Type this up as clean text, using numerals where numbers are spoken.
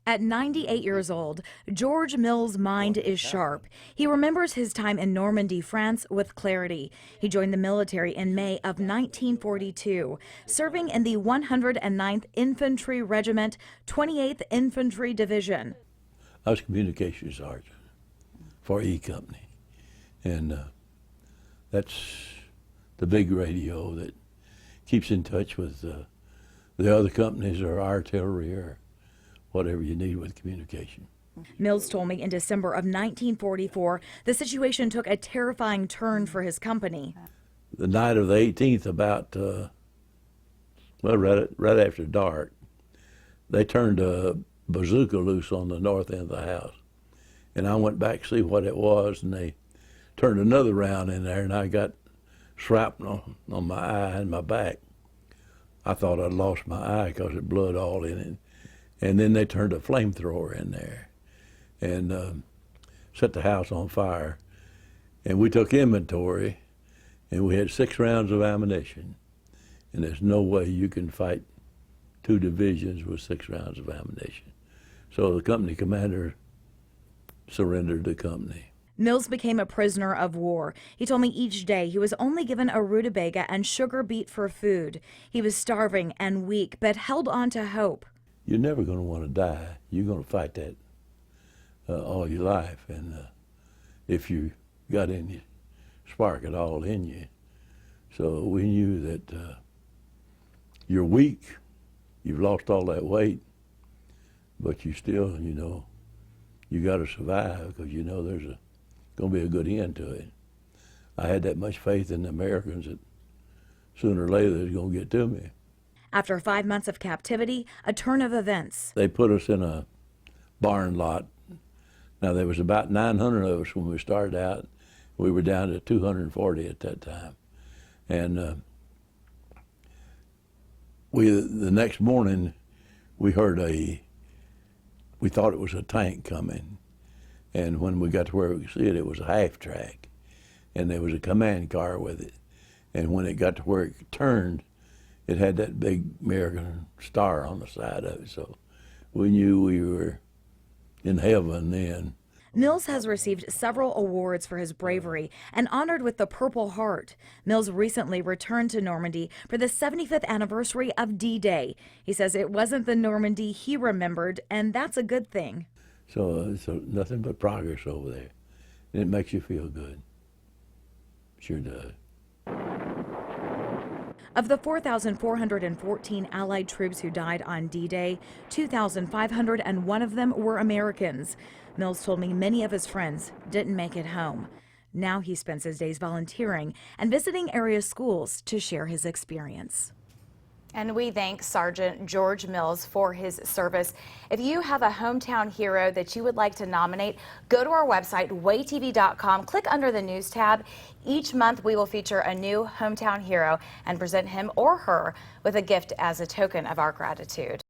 At 98 years old, George Mills' mind is sharp. He remembers his time in Normandy, France with clarity. He joined the military in May of 1942, serving in the 109th Infantry Regiment, 28th Infantry Division. I was communications sergeant for E Company, and that's the big radio that keeps in touch with the other companies or artillery or whatever you need with communication. Mills told me in December of 1944, the situation took a terrifying turn for his company. The night of the 18th, about, right after dark, they turned a bazooka loose on the north end of the house. And I went back to see what it was, and they turned another round in there, and I got shrapnel on my eye and my back. I thought I'd lost my eye because it blood all in it. And then they turned a flamethrower in there and set the house on fire. And we took inventory, and we had 6 rounds of ammunition. And there's no way you can fight 2 divisions with 6 rounds of ammunition. So the company commander surrendered the company. Mills became a prisoner of war. He told me each day he was only given a rutabaga and sugar beet for food. He was starving and weak, but held on to hope. You're never going to want to die. You're going to fight that all your life. And if you got any spark at all in you. So we knew that you're weak, you've lost all that weight, but you still, you got to survive because there's going to be a good end to it. I had that much faith in the Americans that sooner or later they was going to get to me. After 5 months of captivity, a turn of events. They put us in a barn lot. Now, there was about 900 of us when we started out. We were down to 240 at that time. And the next morning, we heard we thought it was a tank coming. And when we got to where we could see it, it was a half-track. And there was a command car with it. And when it got to where it turned, it had that big American star on the side of it, so we knew we were in heaven then. Mills has received several awards for his bravery and honored with the Purple Heart. Mills recently returned to Normandy for the 75th anniversary of D-Day. He says it wasn't the Normandy he remembered, and that's a good thing. So nothing but progress over there, and it makes you feel good. Sure does. Of the 4,414 Allied troops who died on D-Day, 2,501 of them were Americans. Mills told me many of his friends didn't make it home. Now he spends his days volunteering and visiting area schools to share his experience. And we thank Sergeant George Mills for his service. If you have a hometown hero that you would like to nominate, go to our website, waytv.com, click under the news tab. Each month we will feature a new hometown hero and present him or her with a gift as a token of our gratitude.